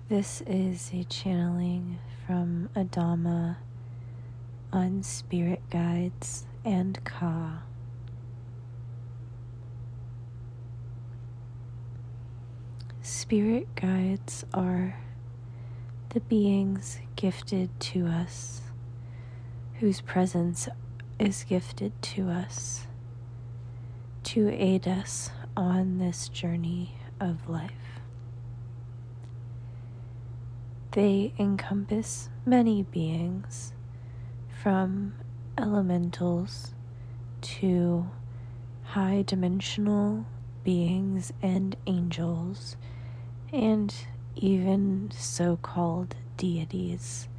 This is a channeling from Adama on spirit guides and Ka. Spirit guides are the beings gifted to us, whose presence is gifted to us, to aid us on this journey of life. They encompass many beings, from elementals to high-dimensional beings and angels, and even so-called deities,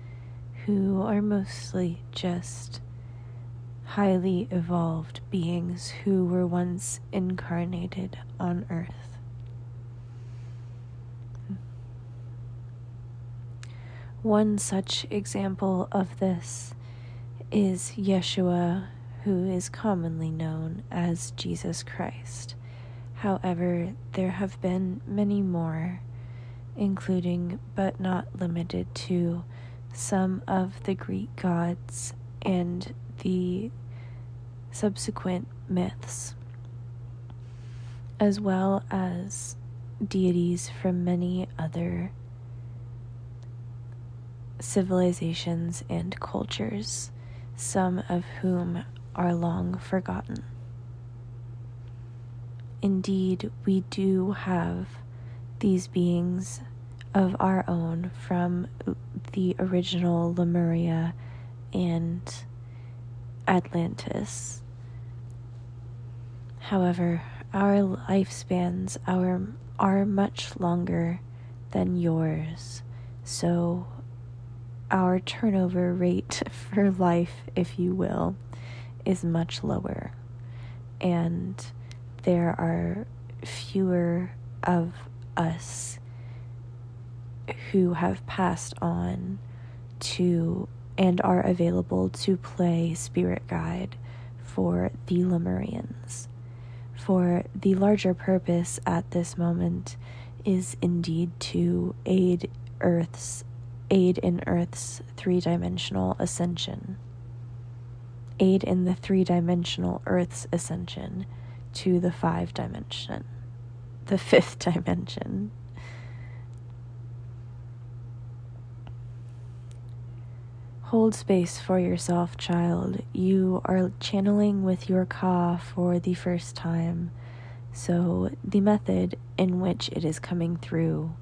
who are mostly just highly evolved beings who were once incarnated on Earth. One such example of this is Yeshua, who is commonly known as Jesus Christ. However, there have been many more, including but not limited to some of the Greek gods and the subsequent myths, as well as deities from many other civilizations and cultures, some of whom are long forgotten. Indeed, we do have these beings of our own from the original Lemuria and Atlantis. However, our lifespans are much longer than yours, so our turnover rate for life, if you will, is much lower, and there are fewer of us who have passed on to and are available to play spirit guide for the Lemurians. For the larger purpose at this moment is indeed to aid in Earth's three-dimensional ascension. Aid in the three-dimensional Earth's ascension to the fifth dimension. Hold space for yourself, child. You are channeling with your Ka for the first time, so the method in which it is coming through,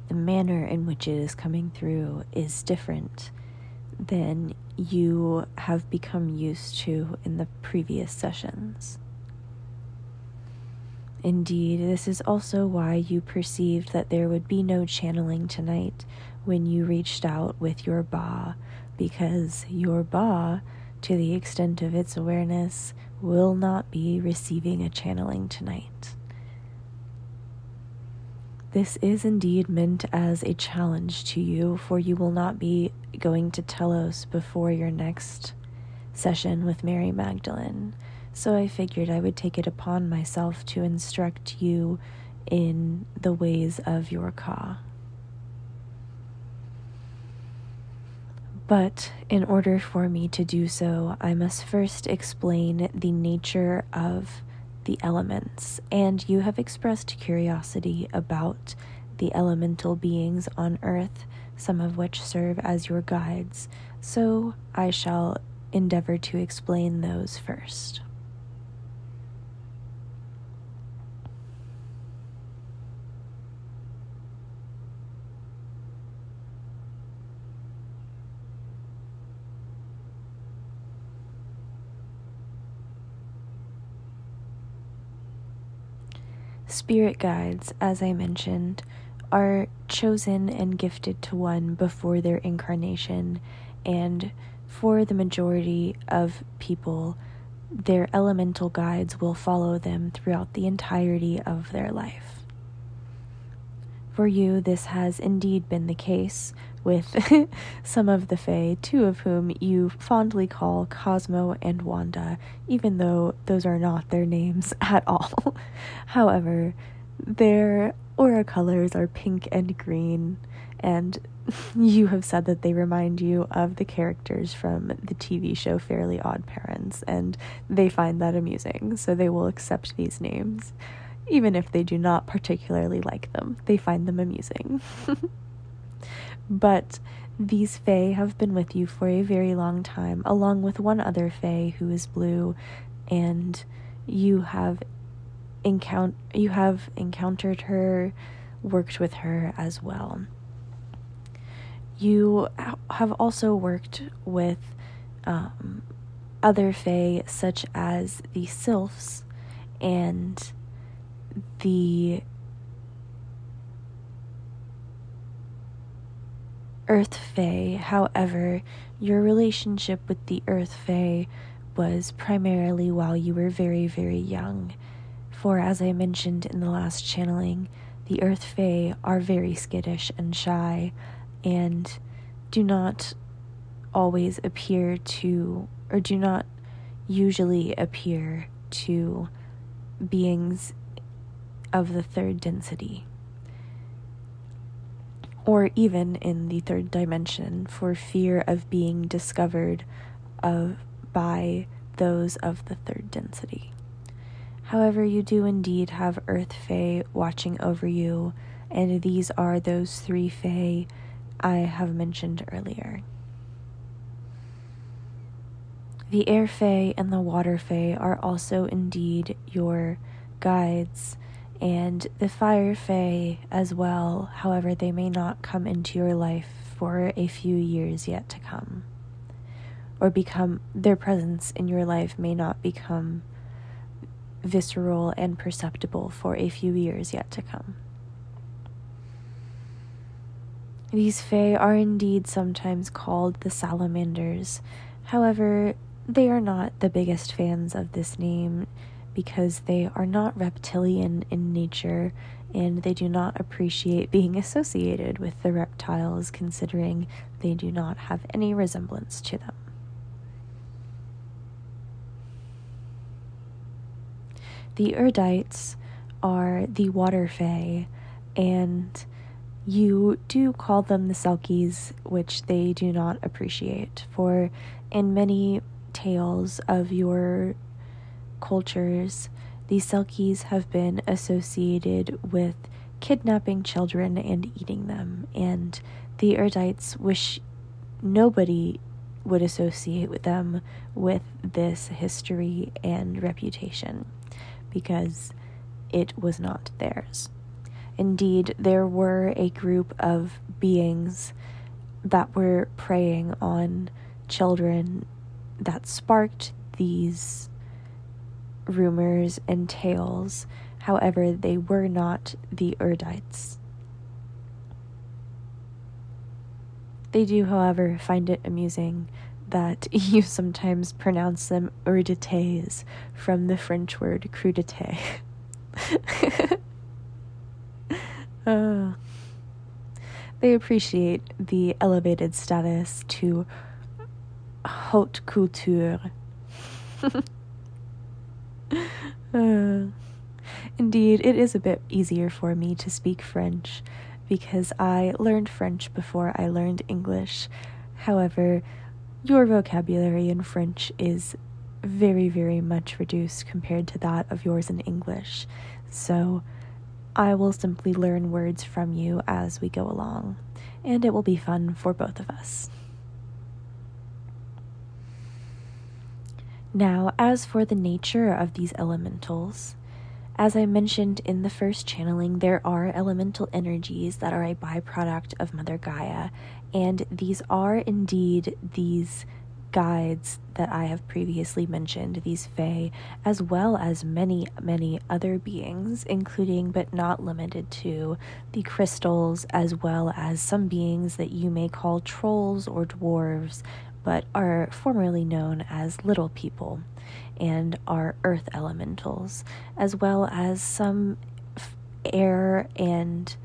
the manner in which it is coming through, is different than you have become used to in the previous sessions. Indeed, this is also why you perceived that there would be no channeling tonight when you reached out with your Ba, because your Ba, to the extent of its awareness, will not be receiving a channeling tonight. This is indeed meant as a challenge to you, for you will not be going to Telos before your next session with Mary Magdalene. So I figured I would take it upon myself to instruct you in the ways of your Ka. But in order for me to do so, I must first explain the nature of the elements, and you have expressed curiosity about the elemental beings on Earth, some of which serve as your guides, so I shall endeavor to explain those first. Spirit guides, as I mentioned, are chosen and gifted to one before their incarnation, and for the majority of people, their elemental guides will follow them throughout the entirety of their life. For you, this has indeed been the case with some of the Fae, two of whom you fondly call Cosmo and Wanda, even though those are not their names at all. However, Their aura colors are pink and green, and you have said that they remind you of the characters from the TV show Fairly Odd Parents, and they find that amusing, so they will accept these names. Even if they do not particularly like them, they find them amusing. But these fae have been with you for a very long time, along with one other fae who is blue, and you have encountered her, worked with her as well. You have also worked with other fae, such as the sylphs and the earth fae. However, your relationship with the earth fae was primarily while you were very, very young. For as I mentioned in the last channeling, the earth fae are very skittish and shy, and do not always appear to, or do not usually appear to beings of the third density, or even in the third dimension, for fear of being discovered by those of the third density. However, you do indeed have earth fae watching over you, and these are those three fae I have mentioned earlier. The air fae and the water fae are also indeed your guides, and the fire fae as well. However, they may not come into your life for a few years yet to come, or their presence in your life may not become visceral and perceptible for a few years yet to come. These fae are indeed sometimes called the salamanders. However, they are not the biggest fans of this name because they are not reptilian in nature, and they do not appreciate being associated with the reptiles, considering they do not have any resemblance to them. The Erdites are the water fae, and you do call them the Selkies, which they do not appreciate, for in many tales of your cultures, the Selkies have been associated with kidnapping children and eating them, and the Erdites wish nobody would associate with them with this history and reputation, because it was not theirs. Indeed, there were a group of beings that were preying on children that sparked these rumors and tales. However, they were not the Erdites. They do, however, find it amusing that you sometimes pronounce them Erdites from the French word crudité. They appreciate the elevated status to haute couture. Indeed, it is a bit easier for me to speak French because I learned French before I learned English. However, your vocabulary in French is very, very much reduced compared to that of yours in English. So I will simply learn words from you as we go along, and it will be fun for both of us. Now, as for the nature of these elementals, as I mentioned in the first channeling, there are elemental energies that are a byproduct of Mother Gaia, and these are indeed these guides that I have previously mentioned, these fae, as well as many, many other beings, including but not limited to the crystals, as well as some beings that you may call trolls or dwarves, but are formerly known as little people, and are earth elementals, as well as some air and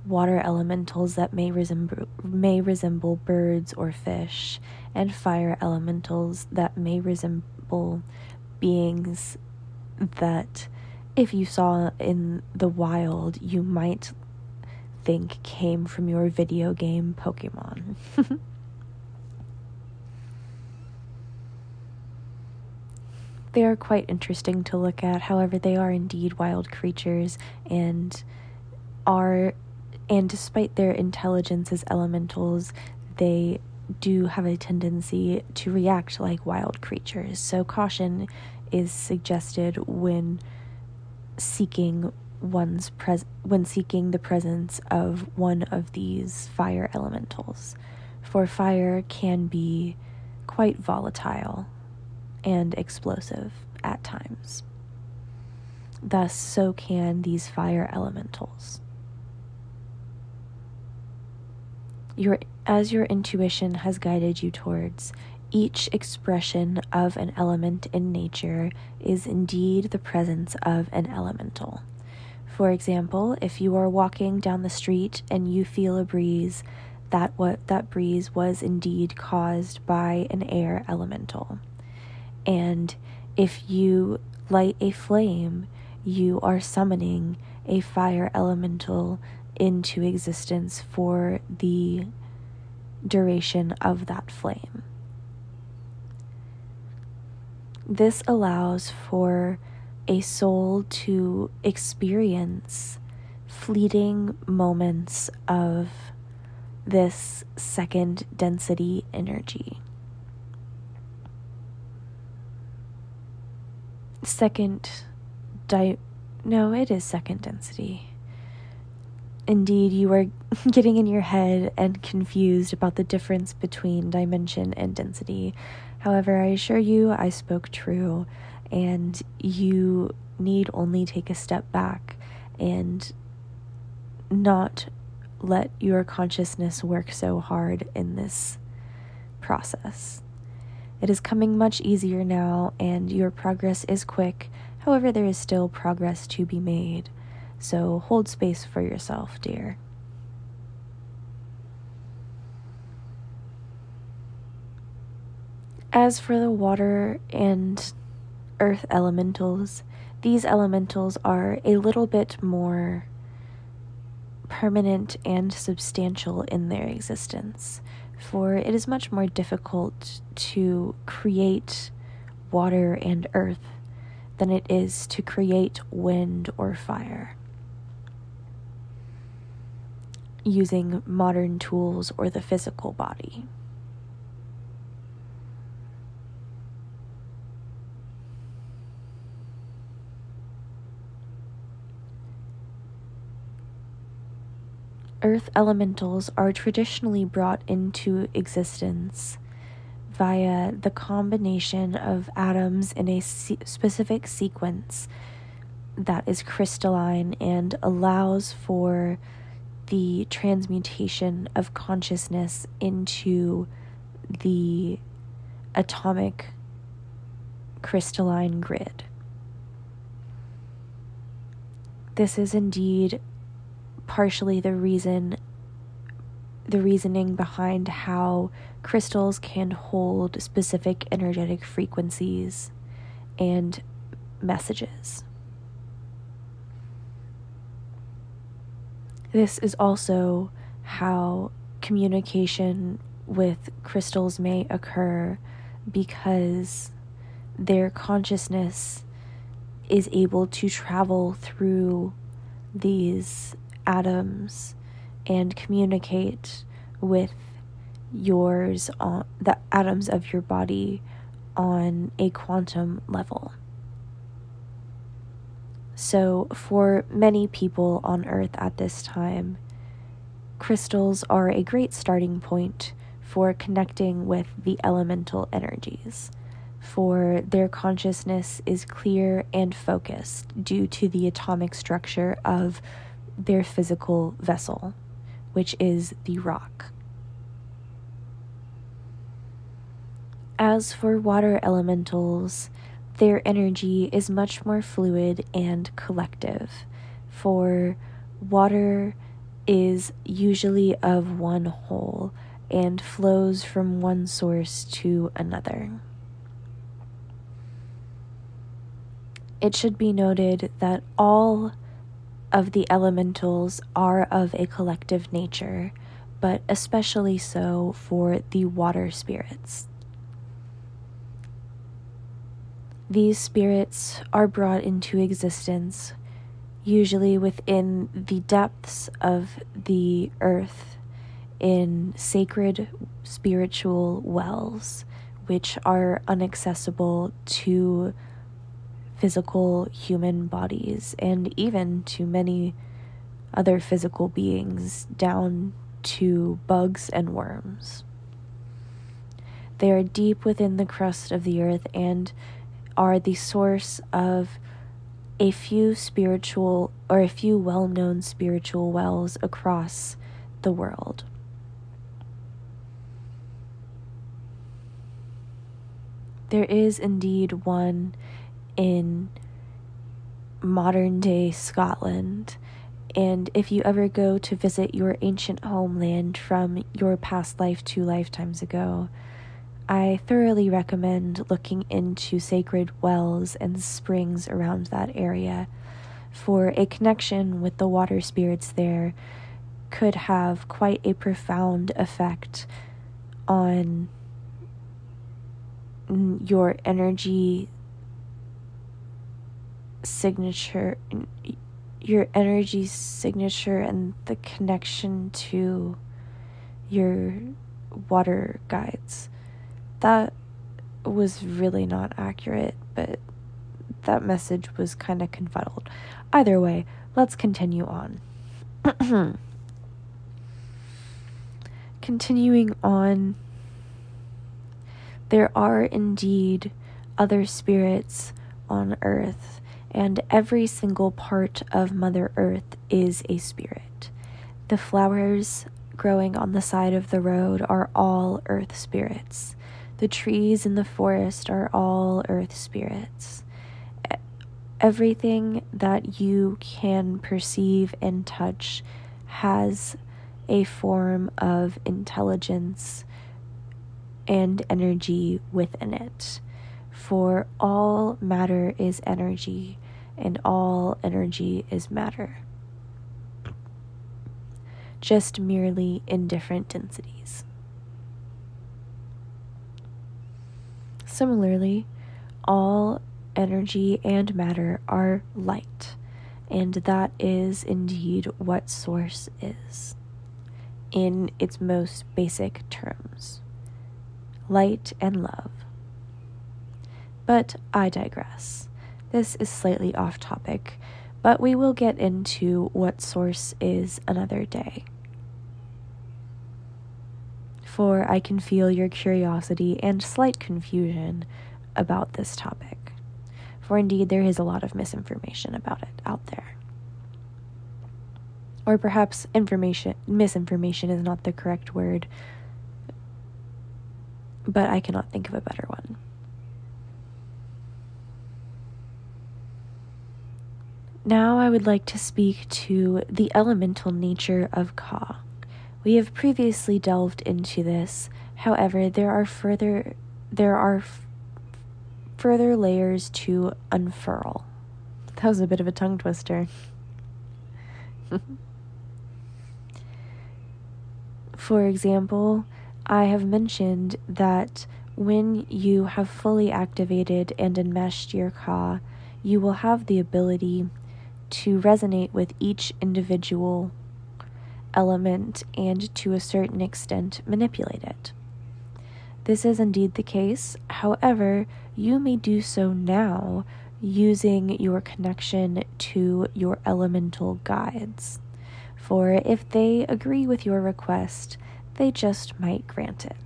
water elementals that may resemble birds or fish, and fire elementals that may resemble beings that if you saw in the wild, you might think came from your video game Pokemon. They are quite interesting to look at. However, they are indeed wild creatures and despite their intelligence as elementals, they do have a tendency to react like wild creatures. So caution is suggested when seeking the presence of one of these fire elementals, for fire can be quite volatile and explosive at times. Thus, so can these fire elementals. As your intuition has guided you towards, each expression of an element in nature is indeed the presence of an elemental. For example, if you are walking down the street and you feel a breeze, that breeze was indeed caused by an air elemental. And if you light a flame, you are summoning a fire elemental into existence for the duration of that flame. This allows for a soul to experience fleeting moments of this second density energy. It is second density. Indeed, you are getting in your head and confused about the difference between dimension and density. However, I assure you I spoke true, and you need only take a step back and not let your consciousness work so hard in this process. It is coming much easier now, and your progress is quick. However, there is still progress to be made. So hold space for yourself, dear. As for the water and earth elementals, these elementals are a little bit more permanent and substantial in their existence, for it is much more difficult to create water and earth than it is to create wind or fire using modern tools or the physical body. Earth elementals are traditionally brought into existence via the combination of atoms in a specific sequence that is crystalline and allows for the transmutation of consciousness into the atomic crystalline grid. This is indeed partially the reasoning behind how crystals can hold specific energetic frequencies and messages. This is also how communication with crystals may occur, because their consciousness is able to travel through these atoms and communicate with the atoms of your body on a quantum level. So for many people on Earth at this time, crystals are a great starting point for connecting with the elemental energies, for their consciousness is clear and focused due to the atomic structure of their physical vessel, which is the rock. As for water elementals, their energy is much more fluid and collective, for water is usually of one whole and flows from one source to another. It should be noted that all of the elementals are of a collective nature, but especially so for the water spirits. These spirits are brought into existence usually within the depths of the earth in sacred spiritual wells, which are inaccessible to physical human bodies and even to many other physical beings, down to bugs and worms. They are deep within the crust of the earth and are the source of a few well-known spiritual wells across the world. There is indeed one in modern-day Scotland, and if you ever go to visit your ancient homeland from your past life 2 lifetimes ago, I thoroughly recommend looking into sacred wells and springs around that area, for a connection with the water spirits there could have quite a profound effect on your energy signature and the connection to your water guides. That was really not accurate, but that message was kind of confuddled. Either way, let's continue on. Continuing on, there are indeed other spirits on Earth, and every single part of Mother Earth is a spirit. The flowers growing on the side of the road are all Earth spirits. The trees in the forest are all Earth spirits. Everything that you can perceive and touch has a form of intelligence and energy within it. For all matter is energy, and all energy is matter, just merely in different densities. Similarly, all energy and matter are light, and that is indeed what Source is, in its most basic terms: light and love. But I digress. This is slightly off topic, but we will get into what Source is another day, for I can feel your curiosity and slight confusion about this topic, for indeed there is a lot of misinformation about it out there. Or perhaps misinformation is not the correct word, but I cannot think of a better one. Now I would like to speak to the elemental nature of Ka. We have previously delved into this. However, there are further layers to unfurl. That was a bit of a tongue twister. For example, I have mentioned that when you have fully activated and enmeshed your Ka, you will have the ability to resonate with each individual element and, to a certain extent, manipulate it. This is indeed the case. However, you may do so now using your connection to your elemental guides, for if they agree with your request, they just might grant it.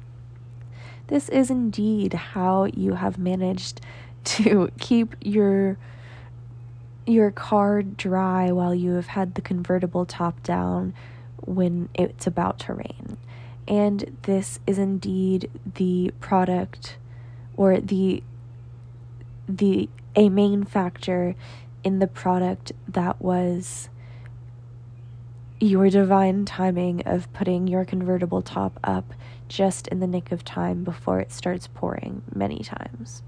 This is indeed how you have managed to keep your car dry while you have had the convertible top down when it's about to rain. And this is indeed the product, or a main factor in the product that was your divine timing of putting your convertible top up just in the nick of time before it starts pouring many times.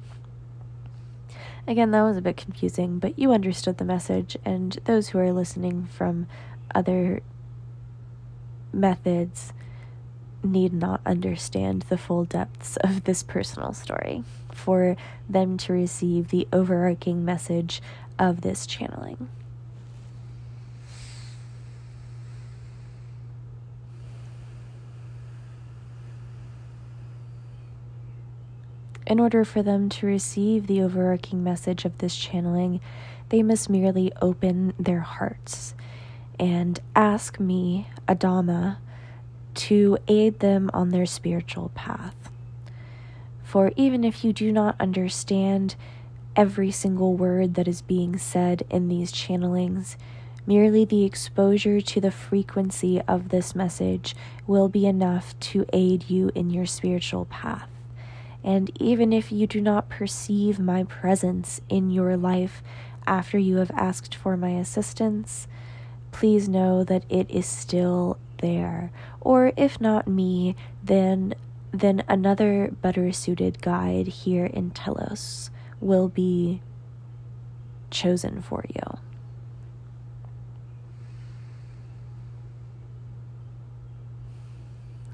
Again, that was a bit confusing, but you understood the message, and those who are listening from other methods need not understand the full depths of this personal story for them to receive the overarching message of this channeling. In order for them to receive the overarching message of this channeling, they must merely open their hearts and ask me, Adama, to aid them on their spiritual path. For even if you do not understand every single word that is being said in these channelings, merely the exposure to the frequency of this message will be enough to aid you in your spiritual path. And even if you do not perceive my presence in your life after you have asked for my assistance, please know that it is still there. Or if not me, then another better suited guide here in Telos will be chosen for you.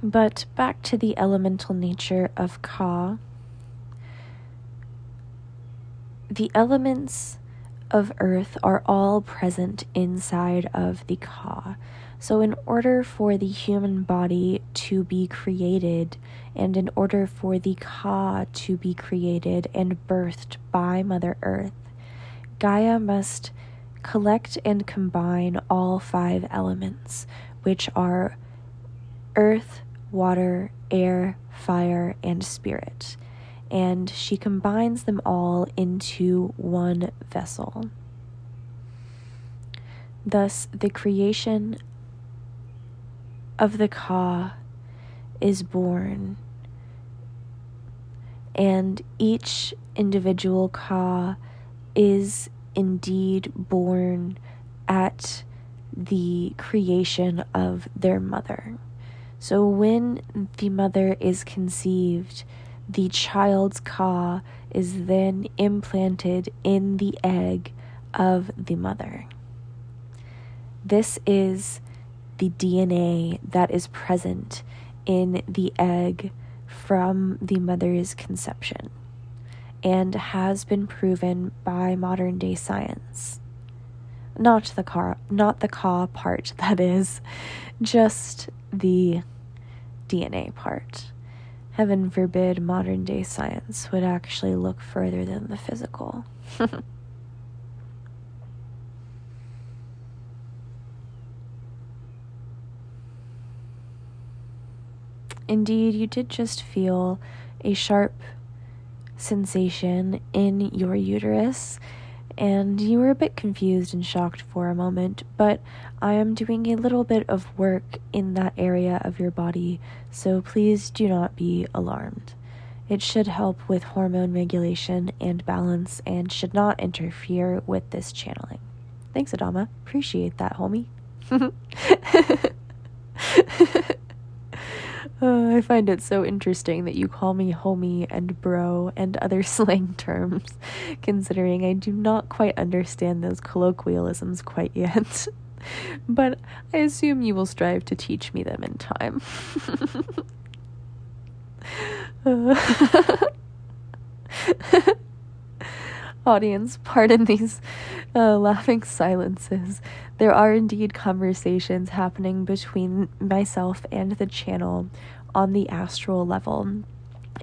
But back to the elemental nature of Ka. The elements of earth are all present inside of the Ka. So in order for the human body to be created, and in order for the Ka to be created and birthed by Mother Earth, Gaia must collect and combine all 5 elements, which are earth, water, air, fire, and spirit. And she combines them all into one vessel. Thus, the creation of the Ka is born, and each individual Ka is indeed born at the creation of their mother. So when the mother is conceived, the child's Ka is then implanted in the egg of the mother. This is the DNA that is present in the egg from the mother's conception and has been proven by modern day science. Not the Ka part, that is, just the DNA part. Heaven forbid modern day science would actually look further than the physical. Indeed, you did just feel a sharp sensation in your uterus, and you were a bit confused and shocked for a moment, but I am doing a little bit of work in that area of your body, so please do not be alarmed. It should help with hormone regulation and balance and should not interfere with this channeling. Thanks, Adama. Appreciate that, homie. I find it so interesting that you call me homie and bro and other slang terms, considering I do not quite understand those colloquialisms quite yet. But I assume you will strive to teach me them in time. Audience, pardon these laughing silences. There are indeed conversations happening between myself and the channel on the astral level,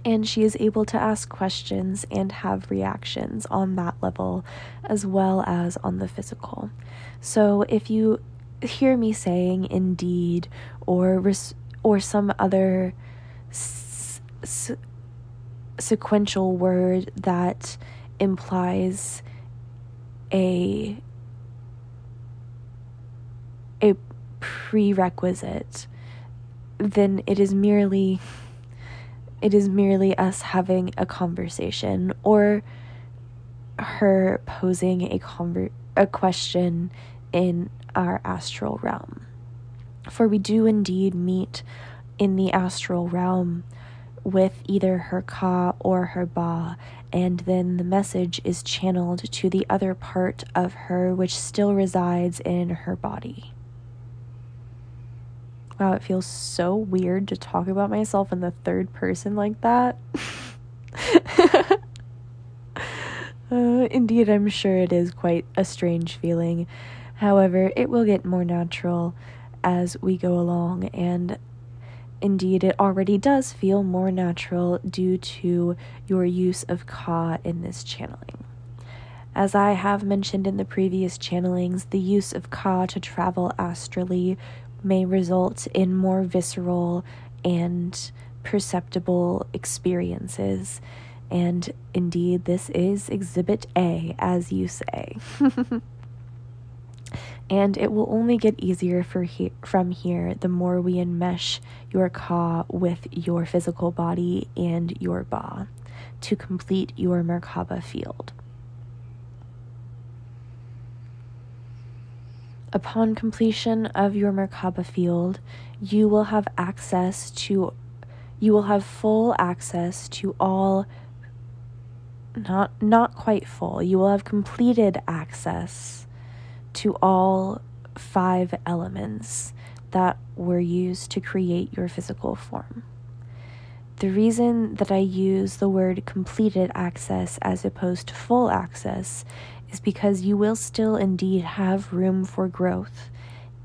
and she is able to ask questions and have reactions on that level as well as on the physical. So if you hear me saying indeed or some other sequential word that implies a prerequisite, then it is merely us having a conversation or her posing a question in our astral realm. For we do indeed meet in the astral realm with either her ka or her ba, and then the message is channeled to the other part of her which still resides in her body. Wow, it feels so weird to talk about myself in the third person like that. Indeed, I'm sure it is quite a strange feeling. However, it will get more natural as we go along, and indeed, it already does feel more natural due to your use of ka in this channeling. As I have mentioned in the previous channelings, the use of ka to travel astrally may result in more visceral and perceptible experiences. And indeed, this is Exhibit A, as you say. And it will only get easier from here the more we enmesh your ka with your physical body and your ba to complete your Merkaba field. Upon completion of your Merkaba field, you will have full access to all, not quite full, you will have completed access to all 5 elements that were used to create your physical form. The reason that I use the word completed access as opposed to full access is because you will still indeed have room for growth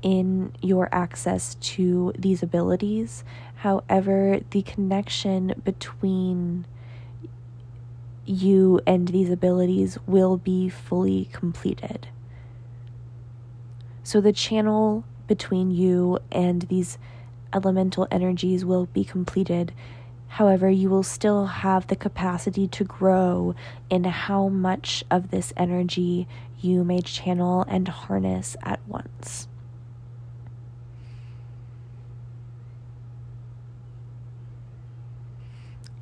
in your access to these abilities. However, the connection between you and these abilities will be fully completed. So the channel between you and these elemental energies will be completed. However, you will still have the capacity to grow in how much of this energy you may channel and harness at once.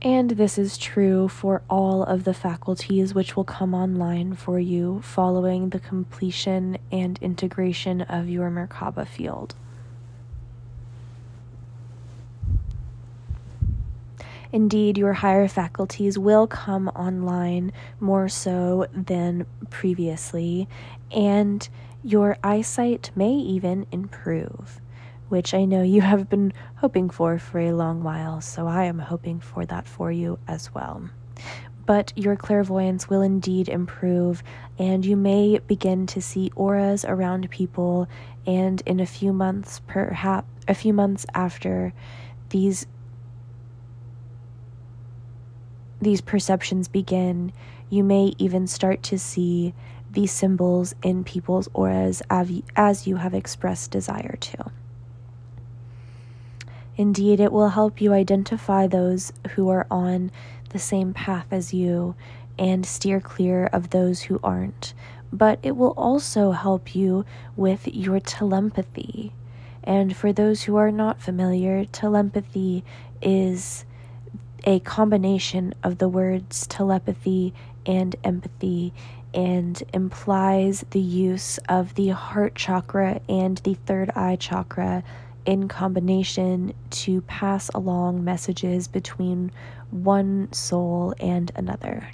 And this is true for all of the faculties which will come online for you following the completion and integration of your Merkaba field. Indeed, your higher faculties will come online more so than previously, and your eyesight may even improve, which I know you have been hoping for a long while, so I am hoping for that for you as well. But your clairvoyance will indeed improve, and you may begin to see auras around people, and in a few months, perhaps a few months after these perceptions begin, you may even start to see these symbols in people's auras as you have expressed desire to. Indeed, it will help you identify those who are on the same path as you and steer clear of those who aren't. But it will also help you with your telepathy. And for those who are not familiar, telepathy is a combination of the words telepathy and empathy, and implies the use of the heart chakra and the third eye chakra in combination to pass along messages between one soul and another.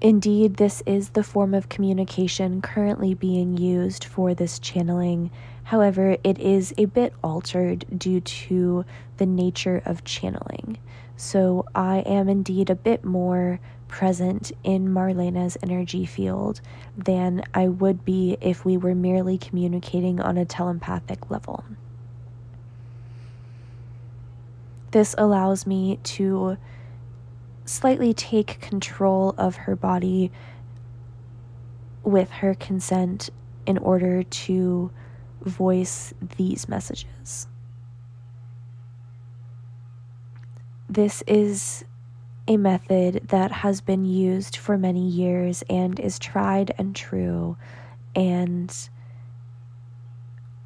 Indeed, this is the form of communication currently being used for this channeling. However, it is a bit altered due to the nature of channeling. So I am indeed a bit more present in Marlena's energy field than I would be if we were merely communicating on a telepathic level. This allows me to slightly take control of her body with her consent in order to voice these messages. This is a method that has been used for many years and is tried and true and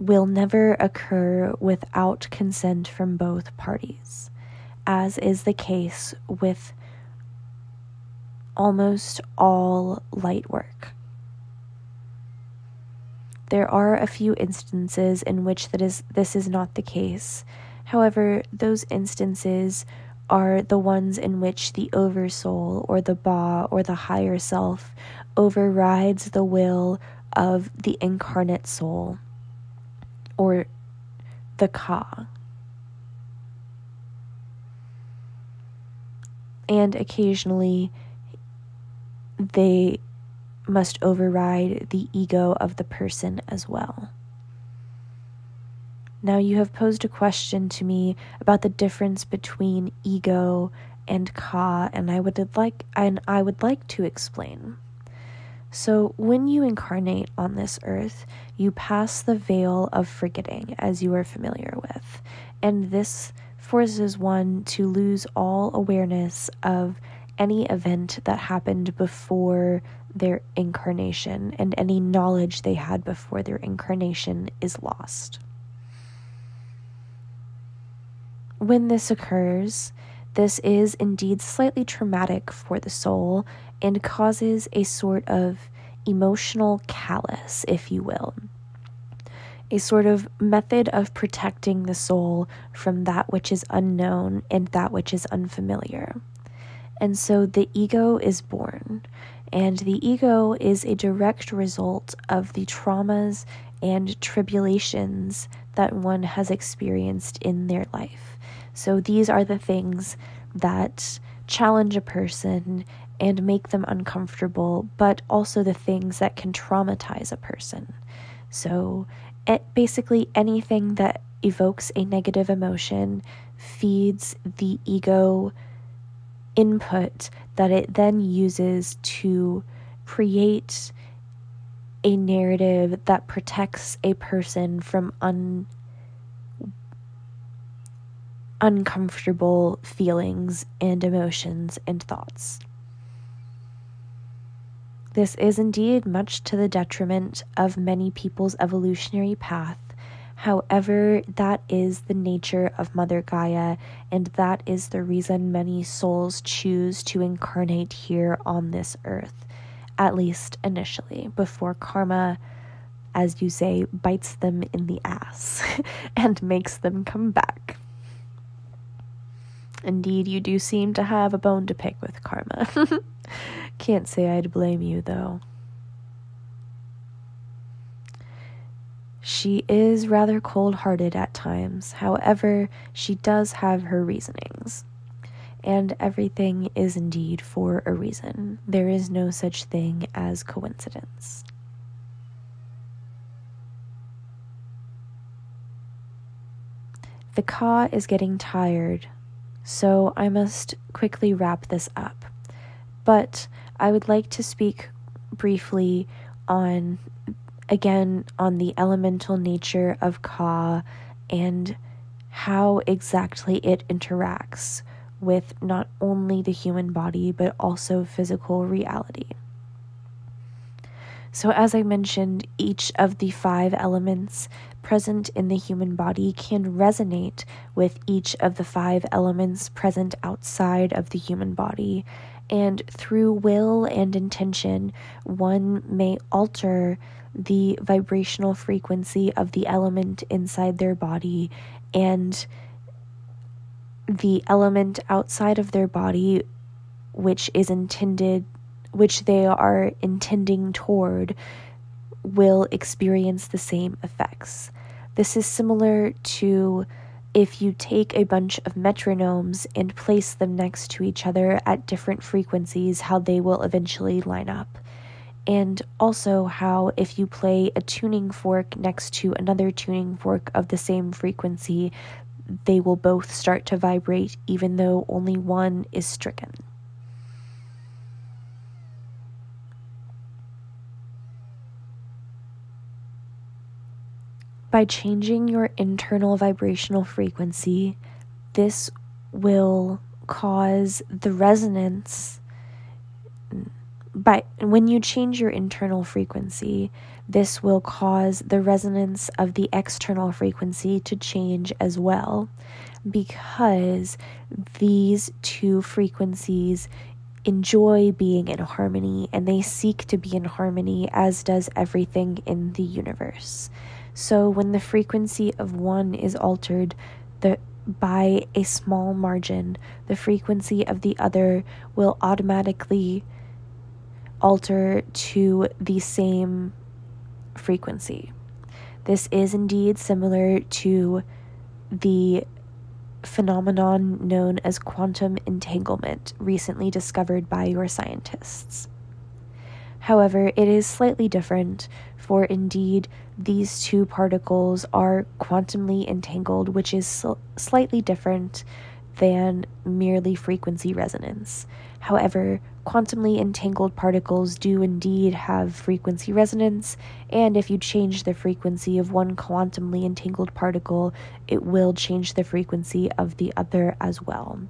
will never occur without consent from both parties, as is the case with almost all light work. There are a few instances in which this is not the case. However, those instances are the ones in which the oversoul or the Ba or the higher self overrides the will of the incarnate soul or the Ka. And occasionally they must override the ego of the person as well. Now, you have posed a question to me about the difference between ego and Ka, and I would like to explain. So, when you incarnate on this earth, you pass the veil of forgetting, as you are familiar with, and this forces one to lose all awareness of any event that happened before their incarnation, and any knowledge they had before their incarnation is lost. When this occurs, this is indeed slightly traumatic for the soul and causes a sort of emotional callus, if you will. A sort of method of protecting the soul from that which is unknown and that which is unfamiliar. And so the ego is born, and the ego is a direct result of the traumas and tribulations that one has experienced in their life. So these are the things that challenge a person and make them uncomfortable, but also the things that can traumatize a person. So basically anything that evokes a negative emotion feeds the ego input that it then uses to create a narrative that protects a person from uncomfortable feelings and emotions and thoughts. This is indeed much to the detriment of many people's evolutionary path. However, that is the nature of Mother Gaia, and that is the reason many souls choose to incarnate here on this earth, at least initially, before karma, as you say, bites them in the ass and makes them come back. Indeed, you do seem to have a bone to pick with karma. Can't say I'd blame you, though. She is rather cold-hearted at times. However, she does have her reasonings. And everything is indeed for a reason. There is no such thing as coincidence. The Ka is getting tired, so I must quickly wrap this up. But I would like to speak briefly on the elemental nature of Ka and how exactly it interacts with not only the human body but also physical reality. So as I mentioned, each of the 5 elements present in the human body can resonate with each of the 5 elements present outside of the human body, and through will and intention, one may alter the vibrational frequency of the element inside their body, and the element outside of their body which they are intending toward will experience the same effects. This is similar to if you take a bunch of metronomes and place them next to each other at different frequencies, how they will eventually line up. And also how if you play a tuning fork next to another tuning fork of the same frequency, they will both start to vibrate even though only one is stricken. By changing your internal vibrational frequency, this will cause the resonance. When you change your internal frequency, this will cause the resonance of the external frequency to change as well, because these 2 frequencies enjoy being in harmony, and they seek to be in harmony, as does everything in the universe. So when the frequency of one is altered, the by a small margin, the frequency of the other will automatically alter to the same frequency. This is indeed similar to the phenomenon known as quantum entanglement, recently discovered by your scientists. However, it is slightly different, for indeed these two particles are quantumly entangled, which is slightly different than merely frequency resonance. However, quantumly entangled particles do indeed have frequency resonance, and if you change the frequency of one quantumly entangled particle, it will change the frequency of the other as well.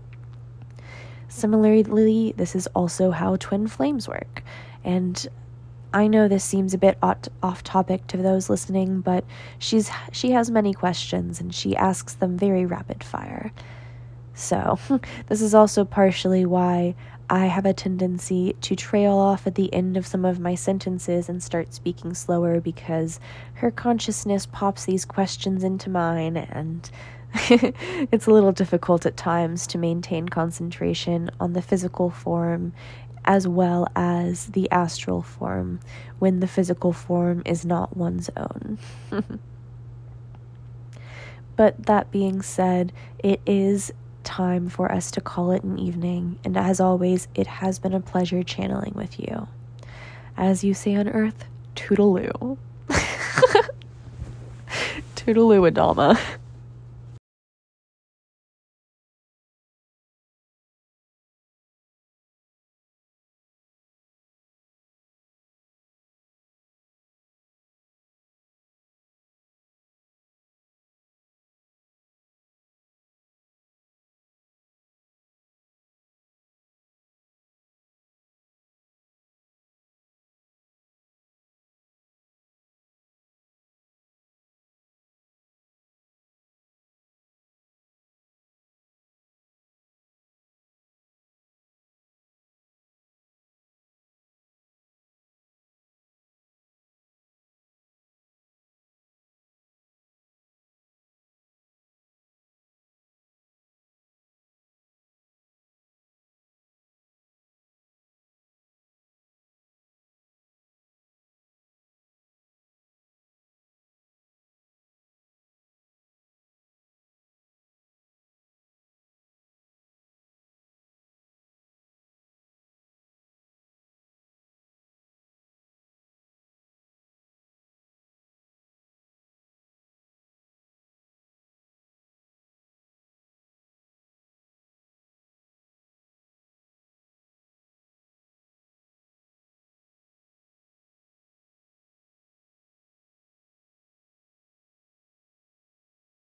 Similarly, this is also how twin flames work. And I know this seems a bit off topic to those listening, but she has many questions and she asks them very rapid fire. So, this is also partially why I have a tendency to trail off at the end of some of my sentences and start speaking slower, because her consciousness pops these questions into mine, and it's a little difficult at times to maintain concentration on the physical form as well as the astral form when the physical form is not one's own. But that being said, it is time for us to call it an evening, and as always, it has been a pleasure channeling with you. As you say on Earth, toodaloo. Toodaloo, Adama.